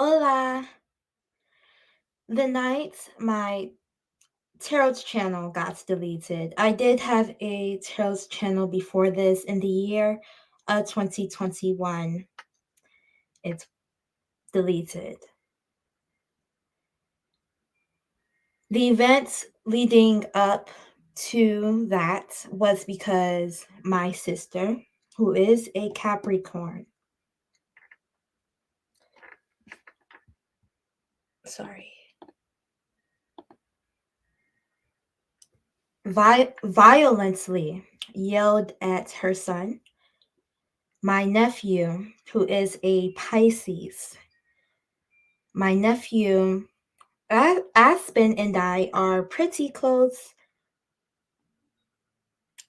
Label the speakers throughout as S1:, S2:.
S1: Hola! The night my tarot channel got deleted. I did have a tarot channel before this in the year 2021. It's deleted. The events leading up to that was because my sister, who is a Capricorn, sorry, violently yelled at her son, my nephew, who is a Pisces. My nephew, Aspen, and I are pretty close.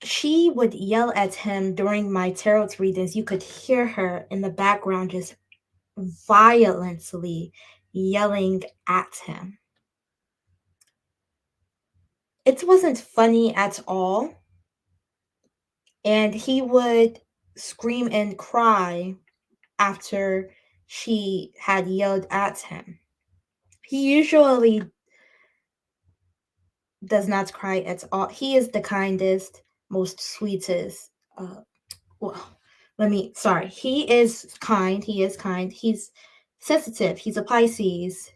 S1: She would yell at him during my tarot readings. You could hear her in the background just violently yelling at him. It wasn't funny at all. And he would scream and cry after she had yelled at him. He usually does not cry at all. He is the kindest, most sweetest. Well, He is kind. He is kind. He's sensitive. He's a Pisces.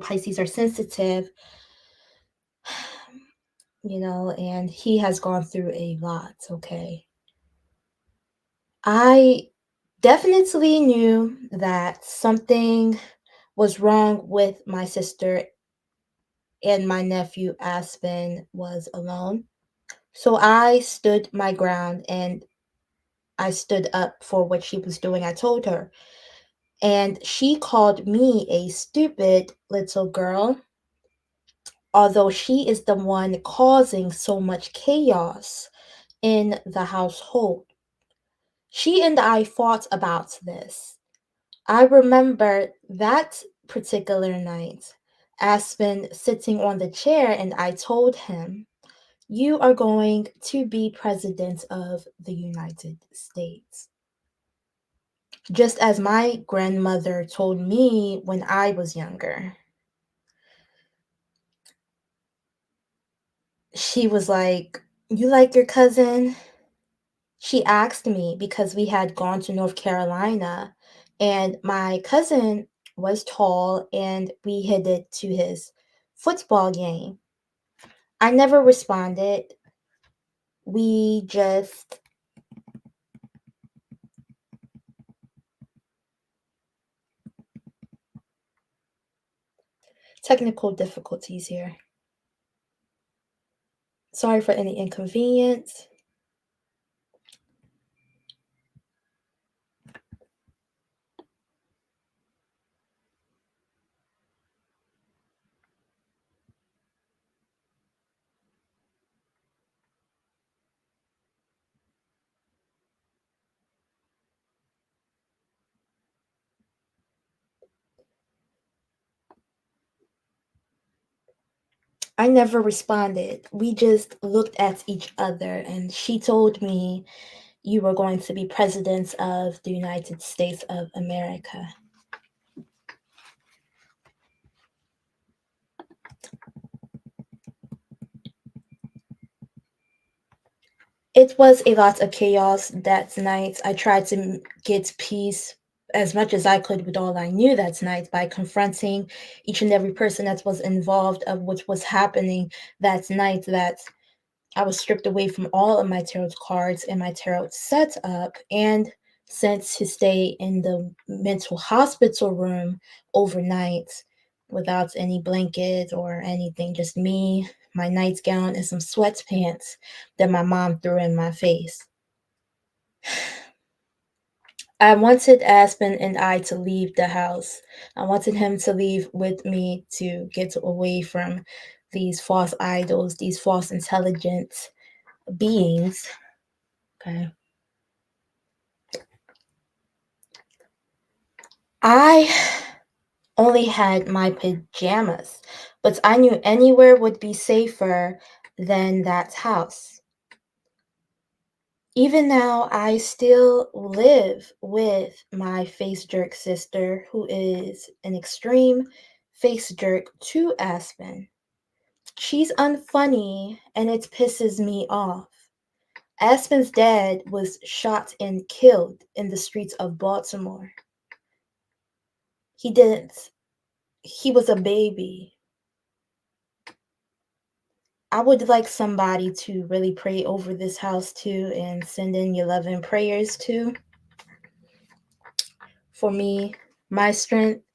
S1: Pisces are sensitive, and he has gone through a lot, okay? I definitely knew that something was wrong with my sister, and my nephew Aspen was alone. So I stood my ground and I stood up for what she was doing. I told her. And she called me a stupid little girl, although she is the one causing so much chaos in the household. She and I fought about this. I remember that particular night, Aspen sitting on the chair, and I told him, "You are going to be president of the United States." Just as my grandmother told me when I was younger. She was like, "You like your cousin?" She asked me because we had gone to North Carolina, and my cousin was tall, and we headed to his football game. I never responded. We just technical difficulties here. Sorry for any inconvenience. I never responded. We just looked at each other, and she told me, "You were going to be president of the United States of America." It was a lot of chaos that night. I tried to get peace as much as I could with all I knew that night by confronting each and every person that was involved of what was happening that night, that I was stripped away from all of my tarot cards and my tarot setup, and sent to stay in the mental hospital room overnight without any blanket or anything, just me, my nightgown, and some sweatpants that my mom threw in my face. I wanted Aspen and I to leave the house. I wanted him to leave with me to get away from these false idols, these false intelligent beings. Okay. I only had my pajamas, but I knew anywhere would be safer than that house. Even now, I still live with my face jerk sister, who is an extreme face jerk to Aspen. She's unfunny and it pisses me off. Aspen's dad was shot and killed in the streets of Baltimore. He didn't, he was a baby. I would like somebody to really pray over this house too and send in your love and prayers too. For me, my strength.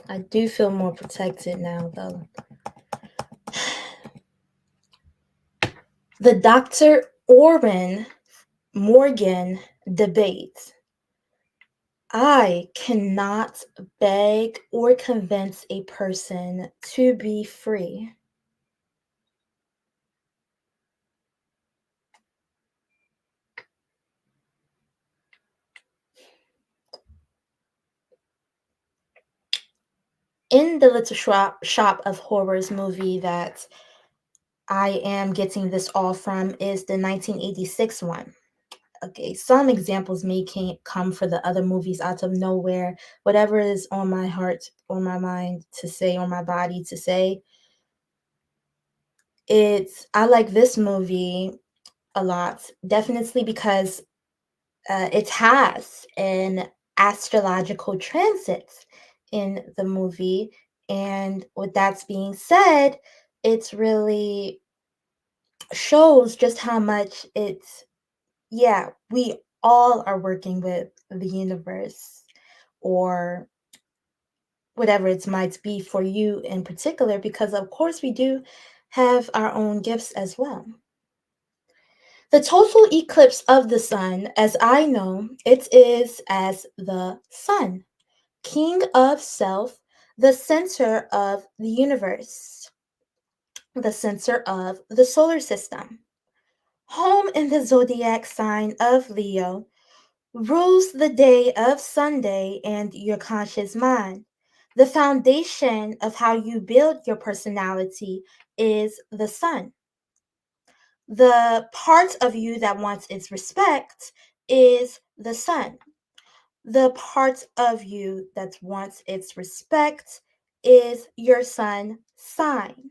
S1: I do feel more protected now though. The Dr. Orrin Morgan debate. I cannot beg or convince a person to be free. In the Little Shop of Horrors movie that I am getting this all from is the 1986 one. Okay, some examples may come for the other movies out of nowhere. Whatever is on my heart or my mind to say, or my body to say, I like this movie a lot, definitely because it has an astrological transit in the movie. And with that being said, it's really shows just how much yeah, we all are working with the universe or whatever it might be for you in particular, because of course we do have our own gifts as well. The total eclipse of the sun, as I know, it is as the sun, king of self, the center of the universe, the center of the solar system. Home in the zodiac sign of Leo, rules the day of Sunday and your conscious mind. The foundation of how you build your personality is the sun. The part of you that wants its respect is the sun. The part of you that wants its respect is your sun sign.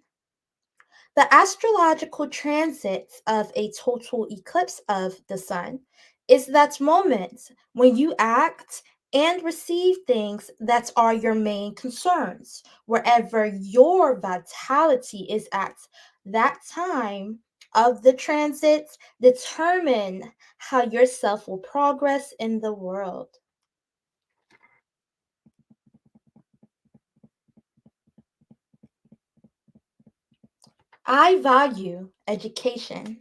S1: The astrological transit of a total eclipse of the sun is that moment when you act and receive things that are your main concerns, wherever your vitality is at that time of the transit, determine how yourself will progress in the world. I value education.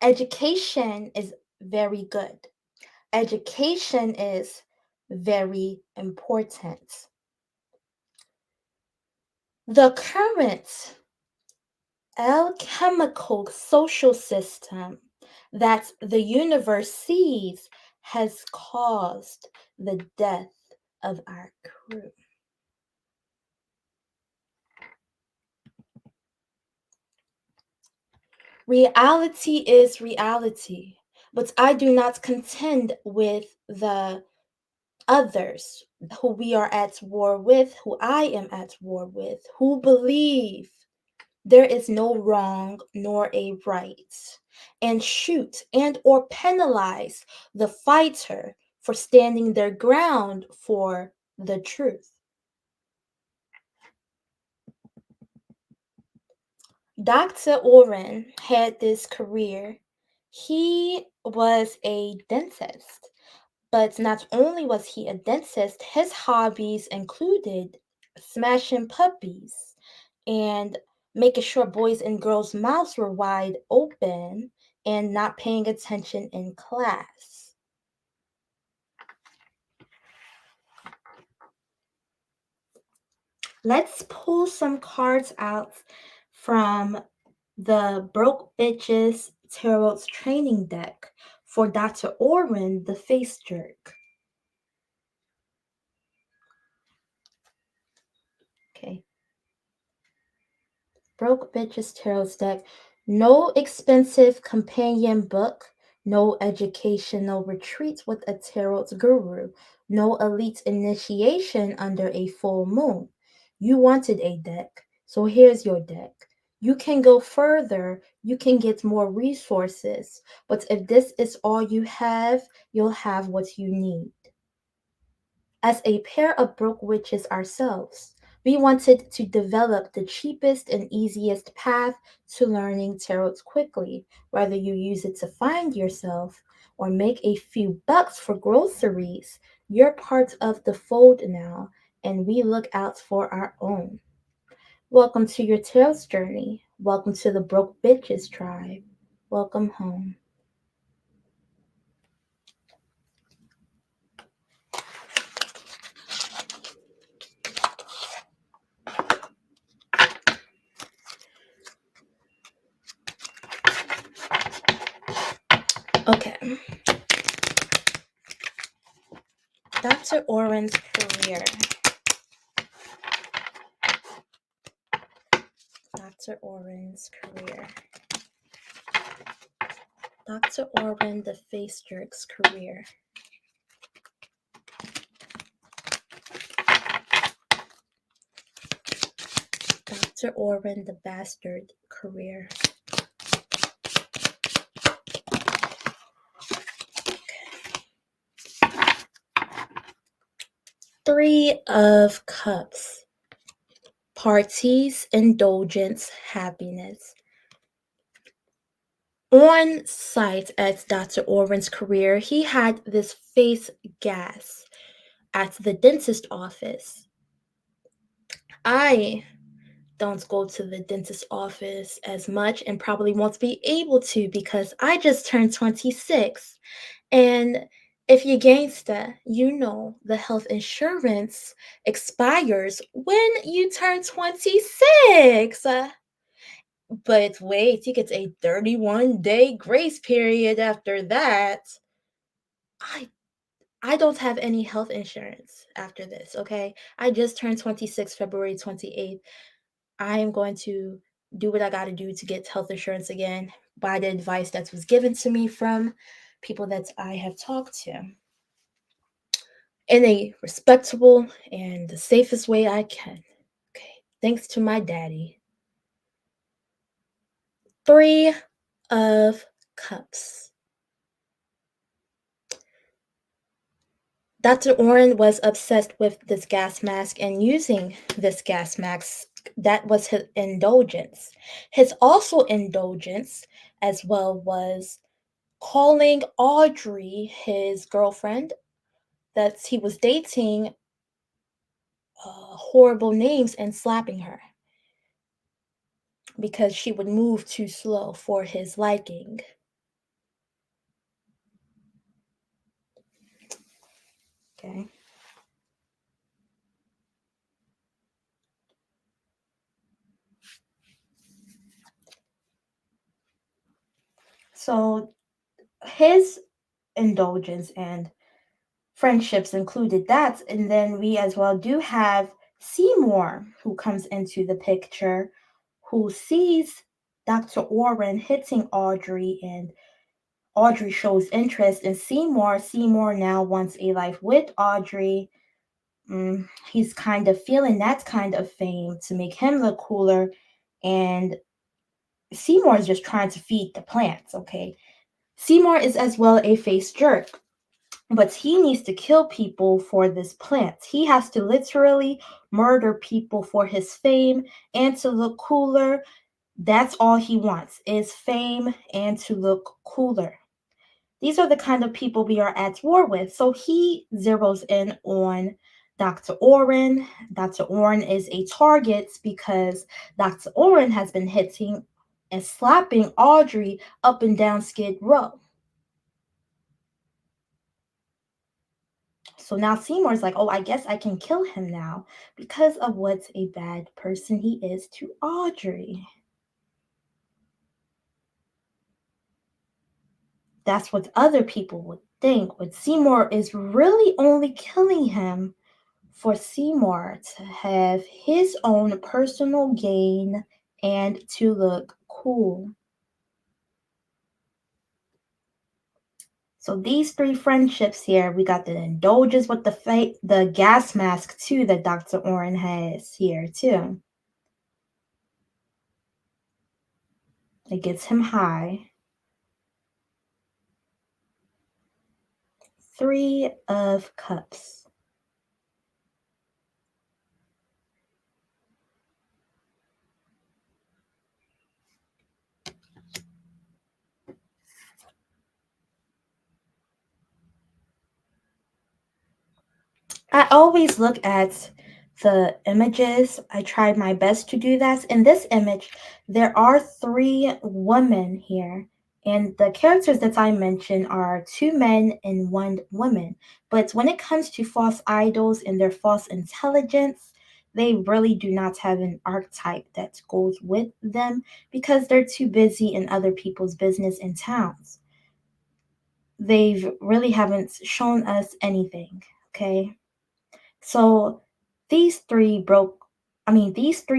S1: Education is very good. Education is very important. The current alchemical social system that the universe sees has caused the death of our crew. Reality is reality, but I do not contend with the others who we are at war with, who I am at war with, who believe there is no wrong nor a right, and shoot and or penalize the fighter for standing their ground for the truth. Dr. Oren had this career. He was a dentist. But not only was he a dentist, his hobbies included smashing puppies and making sure boys and girls' mouths were wide open and not paying attention in class. Let's pull some cards out from the Broke Bitches Tarot's training deck for Dr. Orwin, the face jerk. Okay. Broke Bitches Tarot deck. No expensive companion book, no educational retreats with a tarot guru, no elite initiation under a full moon. You wanted a deck, so here's your deck. You can go further, you can get more resources, but if this is all you have, you'll have what you need. As a pair of broke witches ourselves, we wanted to develop the cheapest and easiest path to learning tarot quickly, whether you use it to find yourself or make a few bucks for groceries. You're part of the fold now, and we look out for our own. Welcome to your tarot's journey. Welcome to the Broke Bitches tribe. Welcome home. Okay. Dr. Oren's career. Dr. Oren's career. Dr. Oren the Face Jerk's career. Dr. Oren the Bastard career. Three of Cups. Parties, indulgence, happiness. On site at Dr. Oren's career, he had this face gas at the dentist office. I don't go to the dentist office as much and probably won't be able to because I just turned 26. And if you're gangsta, you know the health insurance expires when you turn 26. But wait, you get a 31-day grace period after that. I don't have any health insurance after this, okay? I just turned 26 February 28th. I am going to do what I got to do to get health insurance again by the advice that was given to me from people that I have talked to in a respectable and the safest way I can. Okay, thanks to my daddy. Three of Cups. Dr. Oren was obsessed with this gas mask and using this gas mask. That was his indulgence. His also indulgence as well was calling Audrey, his girlfriend that he was dating, horrible names and slapping her because she would move too slow for his liking. Okay. So his indulgence and friendships included that. And then we as well do have Seymour, who comes into the picture, who sees Dr. Oren hitting Audrey, and Audrey shows interest in Seymour. Seymour now wants a life with Audrey. He's kind of feeling that kind of fame to make him look cooler. And Seymour is just trying to feed the plants, okay? Seymour is as well a face jerk, but he needs to kill people for this plant. He has to literally murder people for his fame and to look cooler. That's all he wants is fame and to look cooler. These are the kind of people we are at war with. So he zeroes in on Dr. Oren. Dr. Oren is a target because Dr. Oren has been hitting and slapping Audrey up and down Skid Row. So now Seymour's like, oh, I guess I can kill him now because of what a bad person he is to Audrey. That's what other people would think, but Seymour is really only killing him for Seymour to have his own personal gain and to look cool. So these three friendships here, we got the indulgence with the gas mask too that Dr. Oren has here too. It gets him high. 3 of Cups. I always look at the images. I tried my best to do that. In this image, there are 3 women here. And the characters that I mentioned are 2 men and 1 woman. But when it comes to false idols and their false intelligence, they really do not have an archetype that goes with them because they're too busy in other people's business and towns. They really haven't shown us anything, okay? So these 3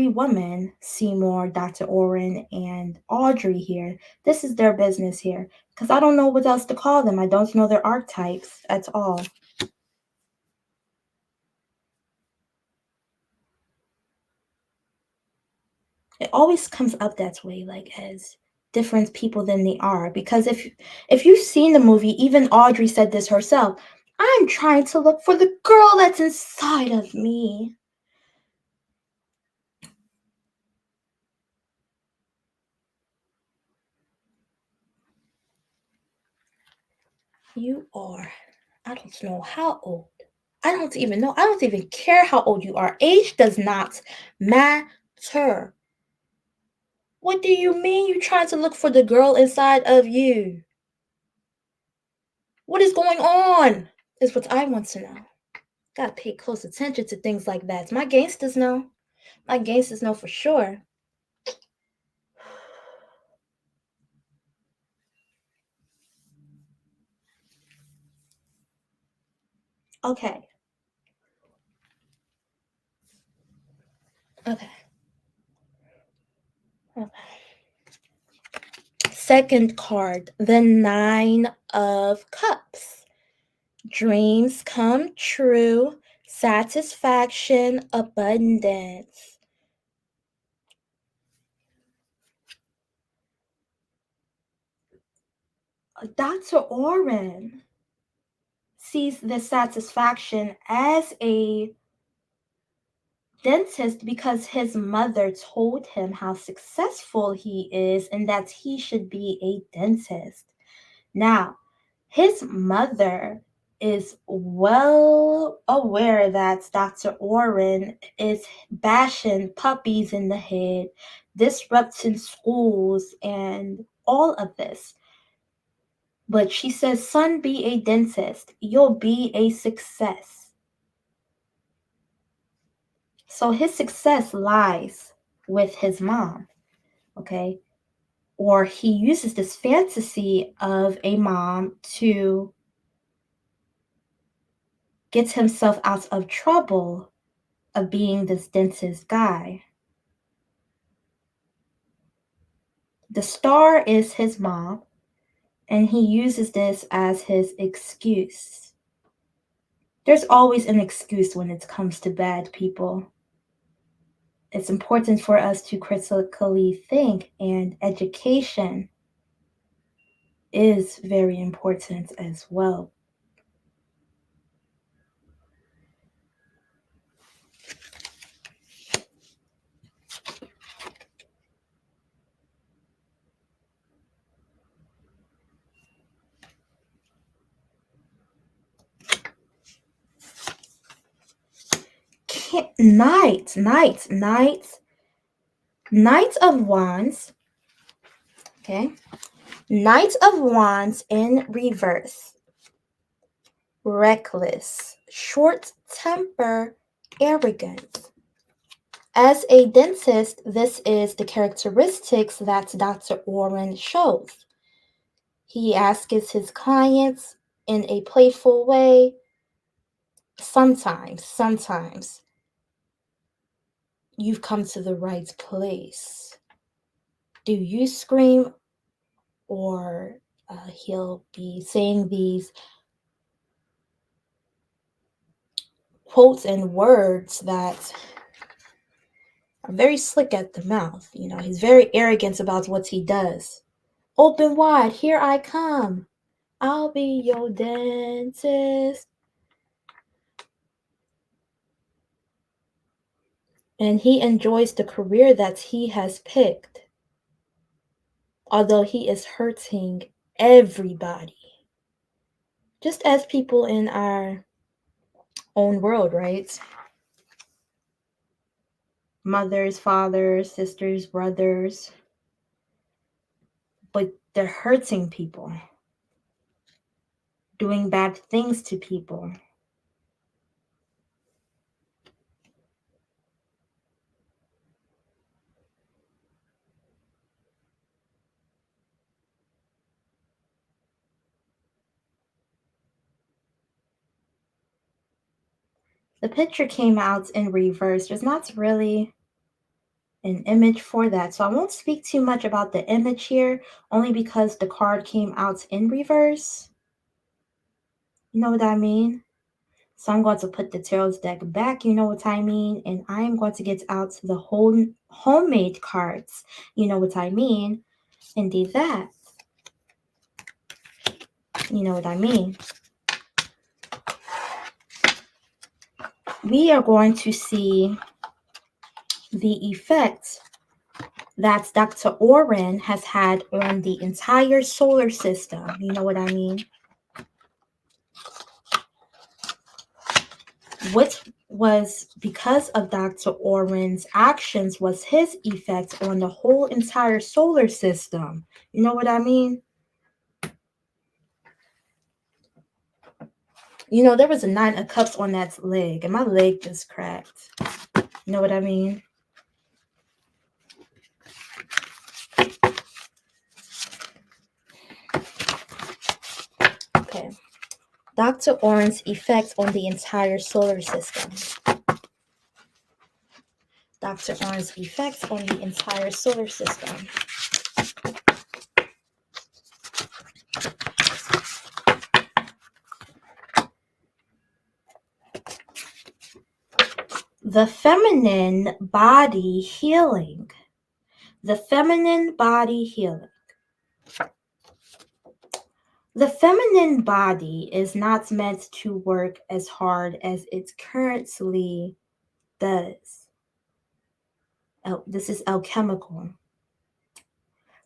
S1: women, Seymour, Dr. Oren, and Audrey here, this is their business here. Because I don't know what else to call them. I don't know their archetypes at all. It always comes up that way, like as different people than they are. Because if you've seen the movie, even Audrey said this herself. I'm trying to look for the girl that's inside of me. You are, I don't know how old. I don't even know. I don't even care how old you are. Age does not matter. What do you mean you trying to look for the girl inside of you? What is going on? Is what I want to know. Gotta pay close attention to things like that. My gangsters know. My gangsters know for sure. Okay. Okay. Okay. Second card, the 9 of Cups. Dreams come true, satisfaction, abundance. Dr. Oren sees this satisfaction as a dentist because his mother told him how successful he is and that he should be a dentist. Now, his mother is well aware that Dr. Oren is bashing puppies in the head, disrupting schools, and all of this. But she says, son, be a dentist. You'll be a success. So his success lies with his mom, okay? Or he uses this fantasy of a mom to get himself out of trouble of being this dentist guy. The star is his mom, and he uses this as his excuse. There's always an excuse when it comes to bad people. It's important for us to critically think, and education is very important as well. Knights of Wands. Okay. Knight of Wands in reverse. Reckless, short temper, arrogant. As a dentist, this is the characteristics that Dr. Oren shows. He asks his clients in a playful way. Sometimes, you've come to the right place. do you scream? Or he'll be saying these quotes and words that are very slick at the mouth. You know, he's very arrogant about what he does. Open wide, here I come. I'll be your dentist. And he enjoys the career that he has picked, although he is hurting everybody. Just as people in our own world, right? Mothers, fathers, sisters, brothers. But they're hurting people, doing bad things to people. The picture came out in reverse. There's not really an image for that. So I won't speak too much about the image here, only because the card came out in reverse. You know what I mean? So I'm going to put the tarot deck back, you know what I mean? And I'm going to get out the whole homemade cards, you know what I mean? Indeed that. You know what I mean? We are going to see the effect that Dr. Oren has had on the entire solar system. You know what I mean? Which was because of Dr. Oren's actions was his effect on the whole entire solar system. You know what I mean? You know, there was a 9 of cups on that leg, and my leg just cracked. You know what I mean? Okay. Dr. Oren's effect on the entire solar system. Dr. Oren's effect on the entire solar system. The feminine body healing. The feminine body healing. The feminine body is not meant to work as hard as it currently does. This is alchemical.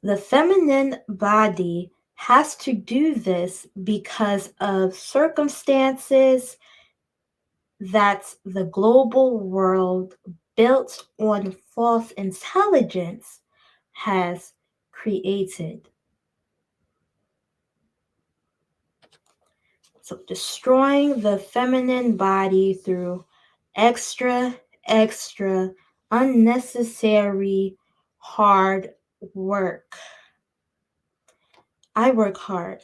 S1: The feminine body has to do this because of circumstances that the global world built on false intelligence has created. So destroying the feminine body through extra unnecessary hard work. I work hard,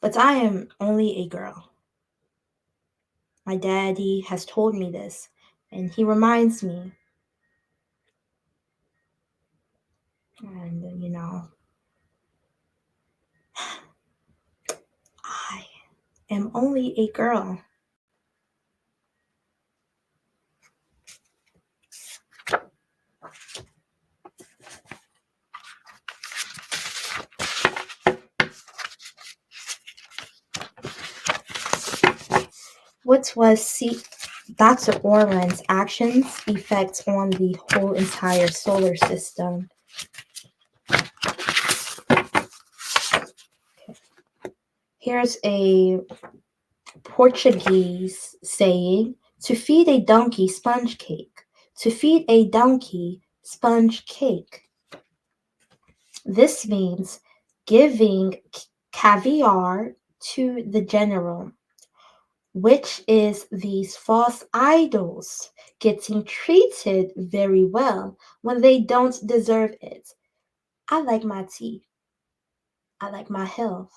S1: but I am only a girl. My daddy has told me this, and he reminds me. And, you know, I am only a girl. What was Dr. Orland's actions effects on the whole entire solar system? Here's a Portuguese saying, to feed a donkey sponge cake. To feed a donkey sponge cake. This means giving caviar to the general, which is these false idols getting treated very well when they don't deserve it. I like my teeth. I like my health.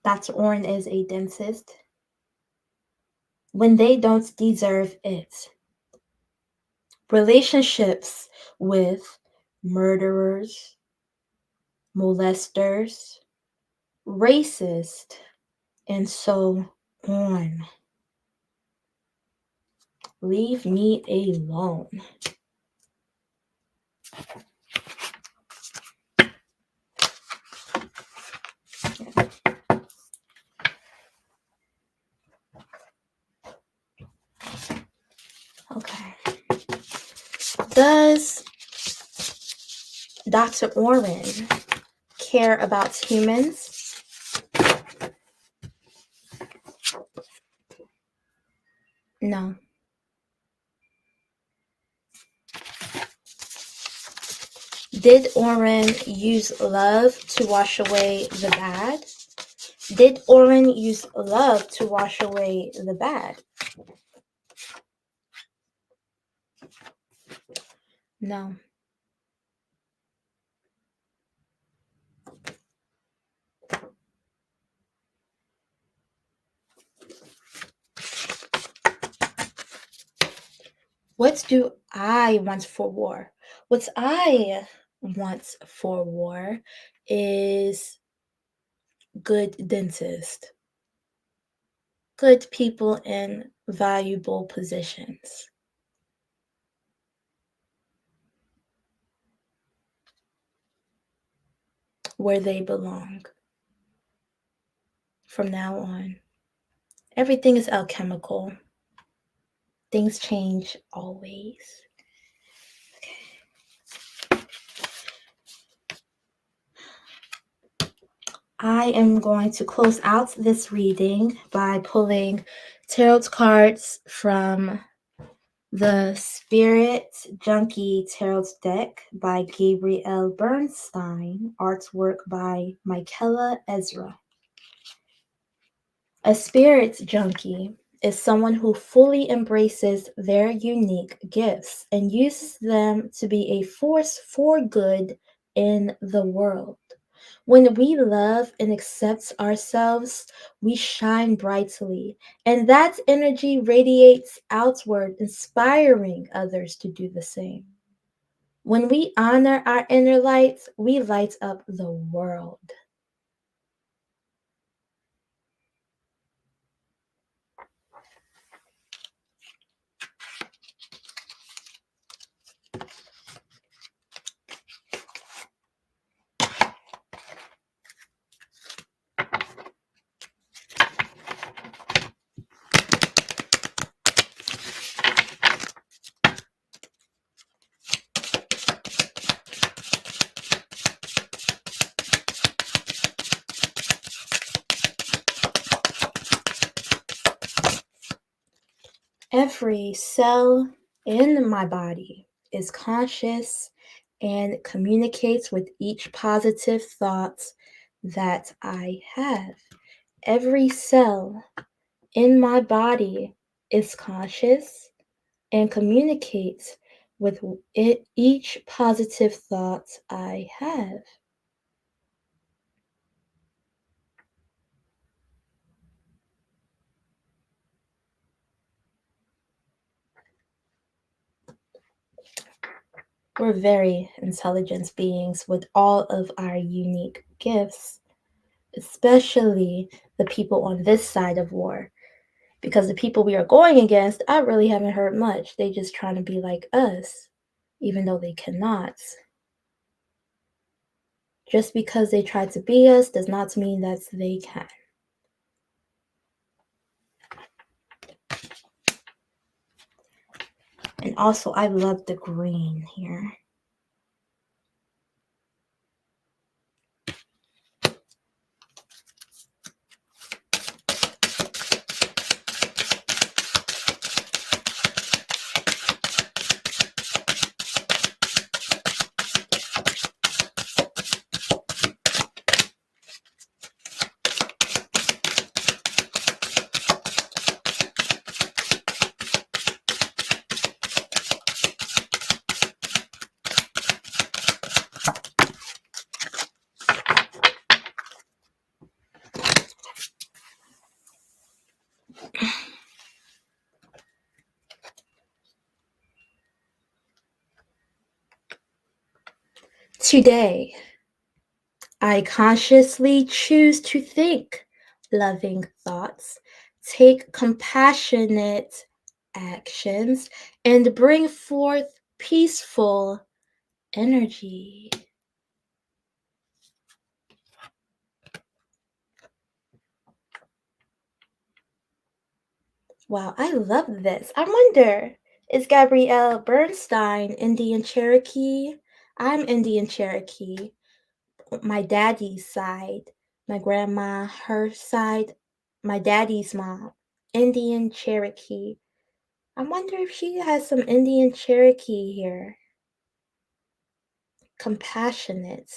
S1: Dr. Oren is a dentist. when they don't deserve it. Relationships with murderers, molesters, racist, and so on. Leave me alone. Okay. Does Dr. Oren care about humans? No. Did Oren use love to wash away the bad? Did Oren use love to wash away the bad? No. What do I want for war? What I want for war is good dentist, good people in valuable positions where they belong from now on. Everything is alchemical. Things change always. I am going to close out this reading by pulling tarot cards from the Spirit Junkie Tarot deck by Gabrielle Bernstein, artwork by Michaela Ezra. A spirit junkie is someone who fully embraces their unique gifts and uses them to be a force for good in the world. When we love and accept ourselves, we shine brightly, and that energy radiates outward, inspiring others to do the same. When we honor our inner lights, we light up the world. Every cell in my body is conscious and communicates with each positive thought that I have. Every cell in my body is conscious and communicates with each positive thought I have. We're very intelligent beings with all of our unique gifts, especially the people on this side of war. Because the people we are going against, I really haven't heard much. They just trying to be like us, even though they cannot. Just because they try to be us does not mean that they can. And also, I love the green here. Today, I consciously choose to think loving thoughts, take compassionate actions, and bring forth peaceful energy. Wow, I love this. I wonder, is Gabrielle Bernstein Indian Cherokee? I'm Indian Cherokee. My daddy's side, my grandma, her side, my daddy's mom, Indian Cherokee. I wonder if she has some Indian Cherokee here. Compassionate.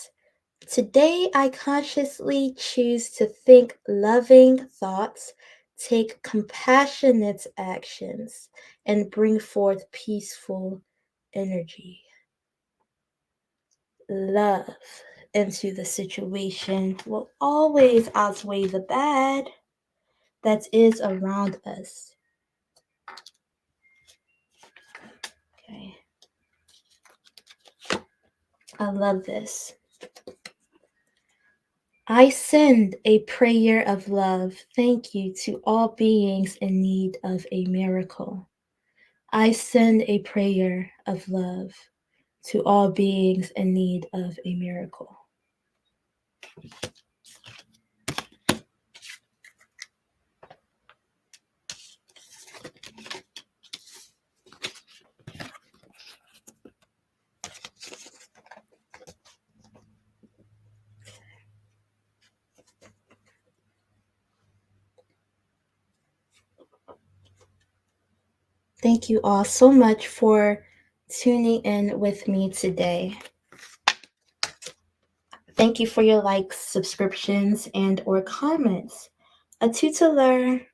S1: Today, I consciously choose to think loving thoughts, take compassionate actions, and bring forth peaceful energy. Love into the situation will always outweigh the bad that is around us. Okay. I love this. I send a prayer of love. Thank you to all beings in need of a miracle. I send a prayer of love to all beings in need of a miracle. Thank you all so much for tuning in with me today. Thank you for your likes, subscriptions, and or comments. A tutelar